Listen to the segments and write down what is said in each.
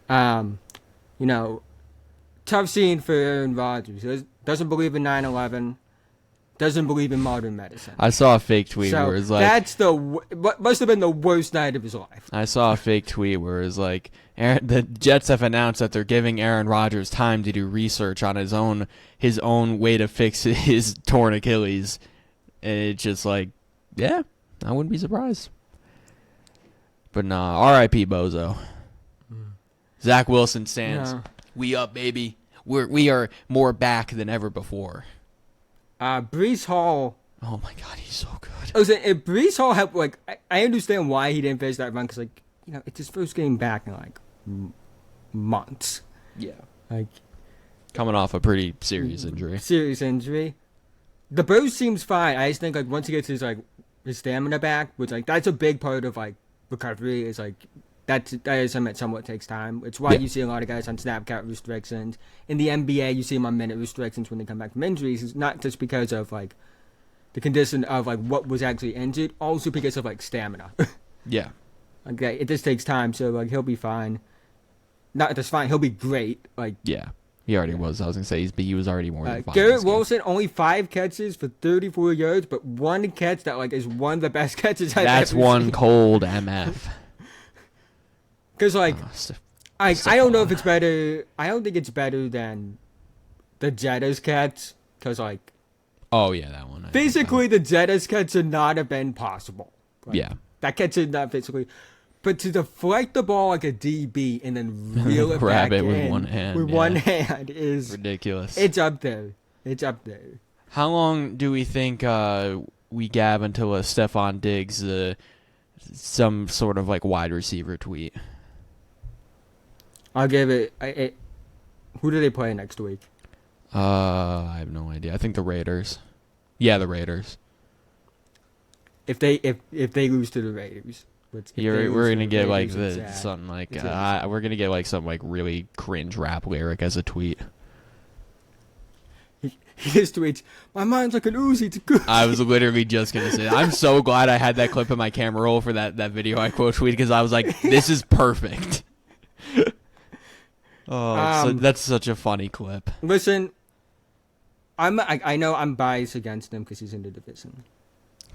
Um, you know, tough scene for Aaron Rodgers. He doesn't believe in 9/11. Doesn't believe in modern medicine. I saw a fake tweet So where it's like, that's what must have been the worst night of his life. I saw a fake tweet where it's like, the Jets have announced that they're giving Aaron Rodgers time to do research on his own way to fix his torn Achilles, and it's just like, yeah, I wouldn't be surprised. But nah, R.I.P. Bozo. Zach Wilson stands. No. We up, baby. We are more back than ever before. Brees Hall. Oh my God, he's so good. I was saying, if Brees Hall had I understand why he didn't finish that run because it's his first game back in months. Yeah. Like Coming off a pretty serious injury. serious injury. The bruise seems fine. I just think once he gets his stamina back, which that's a big part of recovery is that is something that somewhat takes time. It's why you see a lot of guys on snap count restrictions. In the NBA, you see them on minute restrictions when they come back from injuries. It's not just because of the condition of what was actually injured, also because of stamina. Yeah. It just takes time, so he'll be fine. Not just fine, he'll be great. Yeah. He already was. I was gonna say he was already more than fine. Garrett Wilson only 5 catches for 34 yards, but one catch that is one of the best catches I've That's ever one seen. cold MF. Because I don't know if it's better. I don't think it's better than the Jetta's catch. Because Oh yeah, that one. physically the Jetta's catch should not have been possible. Yeah. That catch should not physically. But to deflect the ball like a DB and then reel it Grab back it with in one hand, with yeah. one hand is Ridiculous. It's up there. It's up there. How long do we think we gab until a Stephon Diggs some sort of wide receiver tweet? I'll give it. Who do they play next week? I have no idea. I think the Raiders. Yeah, the Raiders. If they lose to the Raiders, We're gonna get Raiders, it's something sad. we're gonna get some really cringe rap lyric as a tweet. He just tweets, "My mind's like an Uzi, it's good." I was literally just gonna say that. I'm so glad I had that clip in my camera roll for that video I quote tweeted because I was like, this is perfect. So that's such a funny clip. Listen, I know I'm biased against him because he's in the division.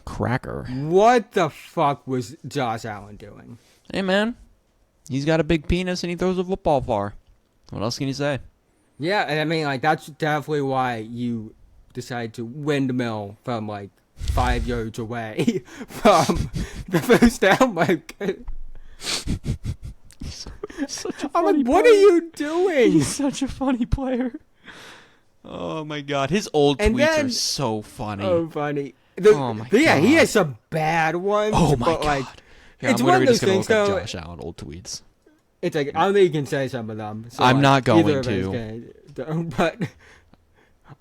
Cracker. What the fuck was Josh Allen doing? Hey man, he's got a big penis and he throws a football far. What else can you say? Yeah, and I mean that's definitely why you decide to windmill from 5 yards away from the first down. I'm what are you doing? He's such a funny player. Oh my god, his old And tweets then- are so funny. Oh, funny. Oh my Yeah, he God. has some bad ones. Oh my but, god. Yeah, it's I'm one of literally those just gonna things, look up though. Josh Allen old tweets. It's I don't think you can say some of them. So, I'm not going either of us to. can. But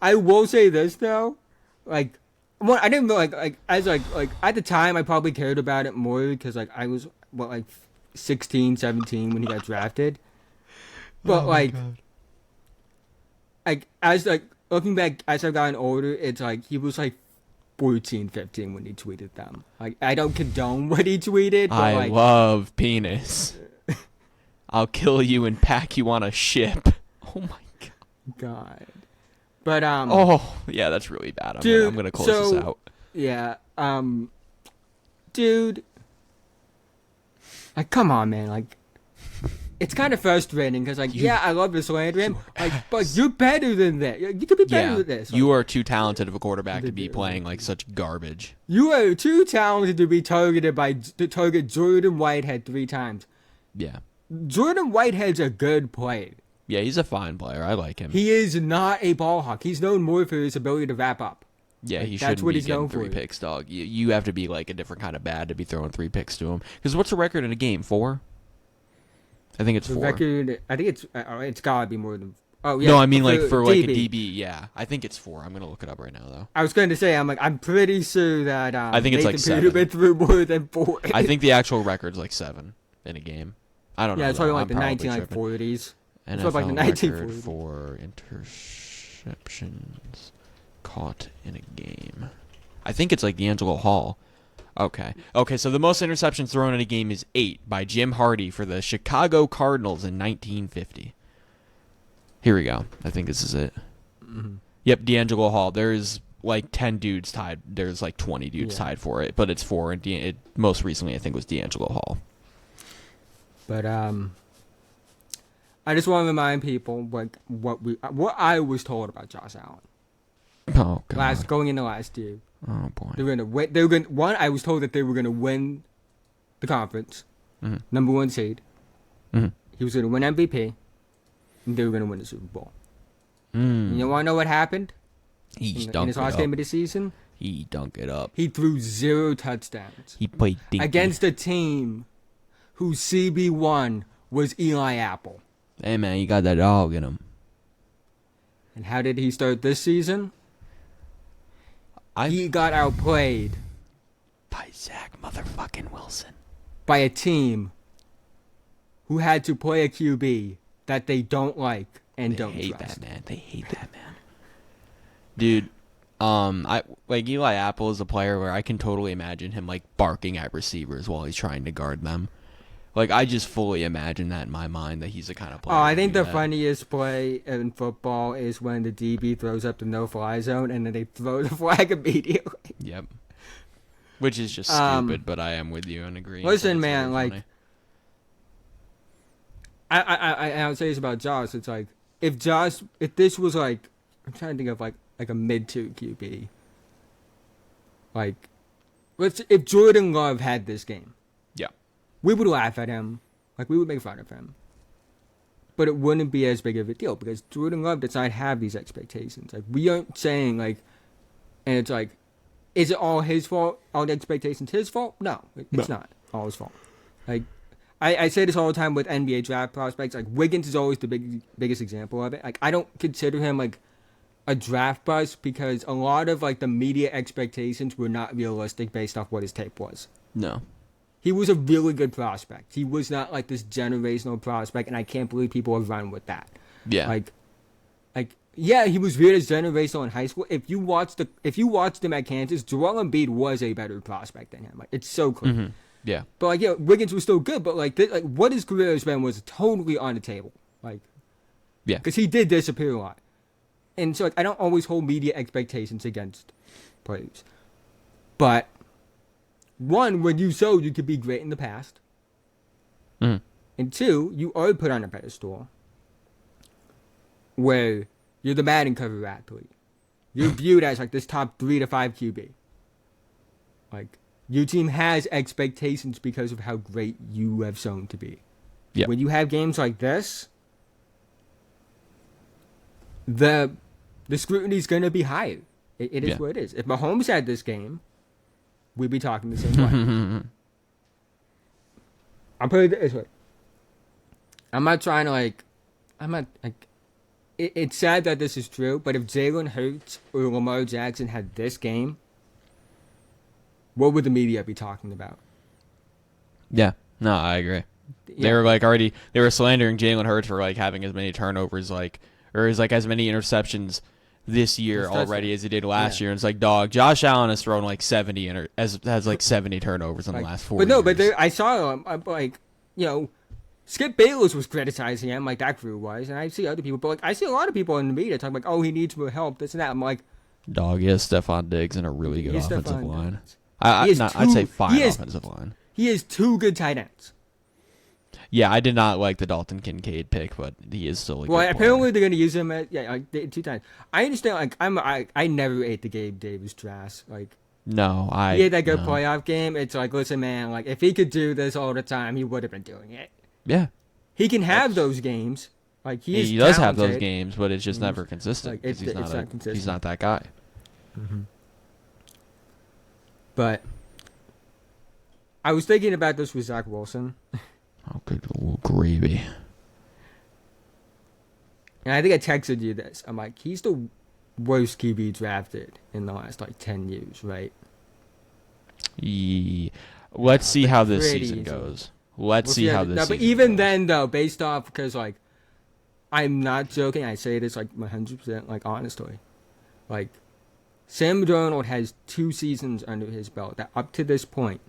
I will say this though, I didn't know as at the time I probably cared about it more because I was 16, 17 when he got drafted. But as looking back as I've gotten older, it's he was 14, 15 when he tweeted them. I don't condone what he tweeted, but I love penis. I'll kill you and pack you on a ship. Oh my god. God. But Oh yeah, that's really bad. Dude, I'm gonna close this out. Yeah, dude, come on, man, it's kind of frustrating because yeah, I love to slander him, but you're better than that. You could be better than this. You are too talented of a quarterback to be playing such garbage. You are too talented to be target Jordan Whitehead 3 times. Yeah. Jordan Whitehead's a good player. Yeah, he's a fine player. I like him. He is not a ball hawk. He's known more for his ability to wrap up. Yeah, he that's shouldn't what be he's getting known 3 for. picks, dog. You have to be a different kind of bad to be throwing 3 picks to him. Because what's the record in a game? 4? I think it's The 4. record, I think it's gotta be more than. Oh yeah. No, I mean for a DB. DB. Yeah, I think it's 4. I'm gonna look it up right now though. I was going to say, I'm pretty sure that I think it's Nathan 7. Peterman threw more than 4. I think the actual record's 7 in a game. I don't know. Yeah, it's though. probably I'm the probably 1940s. It's NFL probably the record 1940s. for interceptions caught in a game. I think it's D'Angelo Hall. Okay, so the most interceptions thrown in a game is 8 by Jim Hardy for the Chicago Cardinals in 1950. Here we go. I think this is it. Mm-hmm. Yep, D'Angelo Hall. There's like 10 dudes tied. There's like 20 dudes Yeah. tied for it, but it's 4. And most recently, I think, was D'Angelo Hall. But I just want to remind people what I was told about Josh Allen Oh, God. going into last year. Oh, boy. They were gonna win. They were going. One, I was told that they were gonna win the conference, Mhm. number 1 seed. Mhm. He was gonna win MVP, and they were gonna win the Super Bowl. Mm. You want to know what happened He in dunked his it last up. game of the season? He dunked it up. He threw 0 touchdowns He played dinky. against a team whose CB1 was Eli Apple. Hey, man, you got that dog in him. And how did he start this season? I He got outplayed by Zach motherfucking Wilson. by a team who had to play a QB that they don't like and They don't hate trust. that, man. They hate that, man. Dude, I like Eli Apple is a player where I can totally imagine him like barking at receivers while he's trying to guard them. Like, I just fully imagine that in my mind, that he's the kind of player. Oh, I to think do the that. funniest play in football is when the DB throws up the no-fly zone and then they throw the flag immediately. Yep. Which is just Um, stupid, but I am with you and agree. listen, man, like, I would say this about Josh. It's like if this was like, I'm trying to think of like a mid-2 QB. Like, if Jordan Love had this game, yeah, we would laugh at him, like we would make fun of him. But it wouldn't be as big of a deal because Jordan Love does not have these expectations. Like, we aren't saying like, and it's like, is it all his fault? All the expectations his fault? No, it's not all his fault. Like, I say this all the time with NBA draft prospects. Like, Wiggins is always the biggest example of it. Like, I don't consider him like a draft bust because a lot of like the media expectations were not realistic based off what his tape was. no, He was a really good prospect. He was not like this generational prospect, and I can't believe people have run with that. yeah, Like, yeah, he was viewed as generational in high school. If you watched him at Kansas, Joel Embiid was a better prospect than him. Like, it's so clear. Mhm. Yeah, But like, yeah, Wiggins was still good. But like, what his career has been was totally on the table. Like, yeah, because he did disappear a lot, and so like, I don't always hold media expectations against players. But one, when you showed you could be great in the past, Mhm. and two, you are put on a pedestal where you're the Madden cover athlete. You're viewed as like this top 3 to 5 QB. Like, your team has expectations because of how great you have shown to be. Yeah. When you have games like this, the scrutiny is going to be higher. It is Yeah. what it is. If Mahomes had this game, we'd be talking the same way. I'll put it this way. I'm not trying to like. I'm not like. It's sad that this is true, but if Jalen Hurts or Lamar Jackson had this game, what would the media be talking about? yeah. No, I agree. They Yeah. were like they were slandering Jalen Hurts for like having as many turnovers or as many interceptions this year That's already it. as he did last Yeah. year. And it's like, dog, Josh Allen has thrown like 70 has like 70 turnovers in Like, the last 4 but no, years. but I saw him. I'm like, Skip Bayless was criticizing him, like that crew was, and I see other people, but like I see a lot of people in the media talking like, oh, he needs more help, this and that. I'm like, Dog, he has Stephon Diggs and a really good He has offensive Stephon line. Diggs. I'd say fine he has- offensive line. he has 2 good tight ends. Yeah, I did not like the Dalton Kincaid pick, but he is still a Well, good apparently they're gonna use him at like 2 times. I understand. Like I never ate the Gabe Davis trash. Like No, he had that good no. playoff game. It's like, listen, man. Like if he could do this all the time, he would have been doing it. Yeah, He can have those games. Like he does have those talented. games, but it's just He's- never consistent. like, 'Cause it's not consistent. He's not that guy. But I was thinking about this with Zach Wilson, Oh, good old gravy. and I think I texted you this. I'm like, he's the worst QB drafted in the last like 10 years, right? Let's see how this Pretty season easy. goes. Let's We'll see how no, this but season even goes. then, though, based off, because like, I'm not joking. I say this like 100% like honestly, like Sam Darnold has 2 seasons under his belt that up to this point,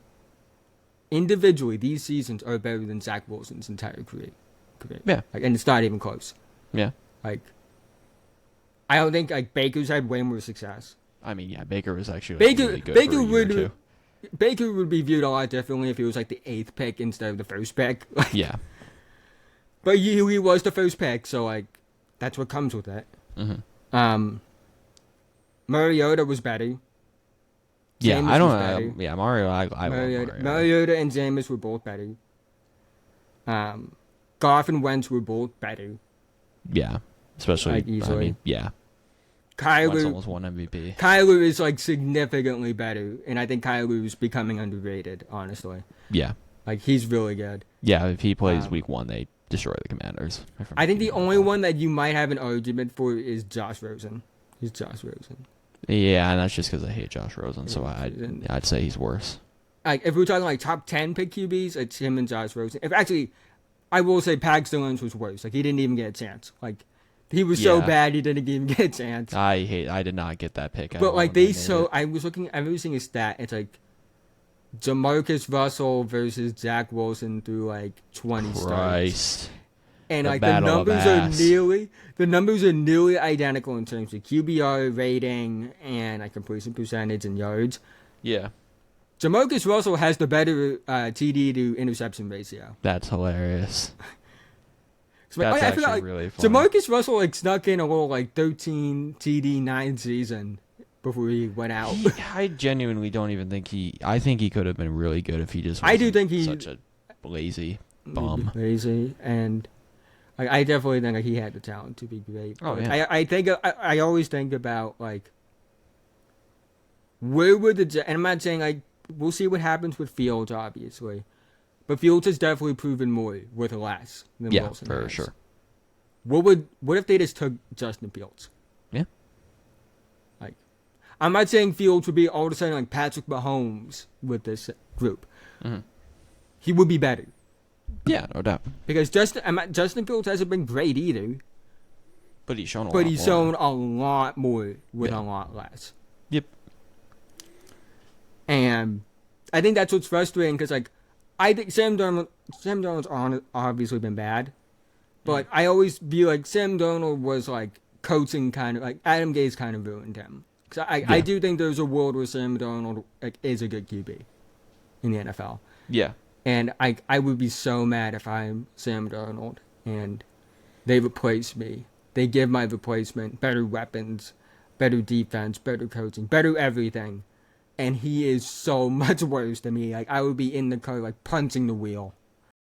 individually, these seasons are better than Zach Wilson's entire career. Yeah. Like, and it's not even close. Yeah. Like, I don't think like Baker's had way more success. I mean, yeah, Baker was actually really good Baker for a year or two. Baker would be viewed a lot differently if he was like the 8th pick instead of the 1st pick. Like, Yeah. but he was the 1st pick, so like that's what comes with it. Mm-hmm. Mariota was better. Yeah, Jameis I don't. was better. Yeah, Mario. I love Mario. Mariota and Jameis were both better. Goff and Wentz were both better. Yeah, especially Like, easily. I mean, yeah. Wentz Kyler almost won MVP. Kyler is like significantly better, and I think Kyler is becoming underrated. Honestly, Yeah, like he's really good. yeah. If he plays Week 1, they destroy the Commanders. I think the only one that you might have an argument for is Josh Rosen. He's Josh Rosen. Yeah, and that's just because I hate Josh Rosen, so I'd say he's worse. Like if we're talking like top 10 pick QBs, it's him and Josh Rosen. If actually, I will say Paxton Lynch was worse. Like he didn't even get a chance. Like he was so Yeah. bad he didn't even get a chance. I did not get that pick. But like I was seeing a stat. It's like Jamarcus Russell versus Zach Wilson through like 20 starts. Christ. And The like battle of ass. the numbers are nearly identical in terms of QBR rating and like completion percentage and yards. Yeah, Jamarcus Russell has the better TD to interception ratio. that's hilarious. So, That's I feel actually like really funny. Jamarcus Russell like snuck in a little like 13 TD 9 season before he went out. I genuinely don't even think I think he could have been really good if he just. I do wasn't think he- such a lazy bum. Lazy, and like, I definitely think like, he had the talent to be great. Oh, But yeah. I think I always think about like where would and I'm not saying like we'll see what happens with Fields obviously, but Fields has definitely proven more with less than Yeah, Wilson for has. sure. What if they just took Justin Fields? Yeah. Like, I'm not saying Fields would be all of a sudden like Patrick Mahomes with this group. Mhm. He would be better. Yeah, no doubt. Because Justin Fields hasn't been great either, But he's shown a lot. but he's more. shown a lot more with Yeah. a lot less. Yep. And I think that's what's frustrating because, like, I think Sam Darnold's obviously been bad, but I always view like Sam Darnold was like coaching kind of like Adam Gase kind of ruined him. Because I Yeah. do think there's a world where Sam Darnold like is a good QB in the NFL. Yeah. And I would be so mad if I'm Sam Darnold and they replace me. They give my replacement better weapons, better defense, better coaching, better everything. And he is so much worse than me. Like, I would be in the car, like, punching the wheel.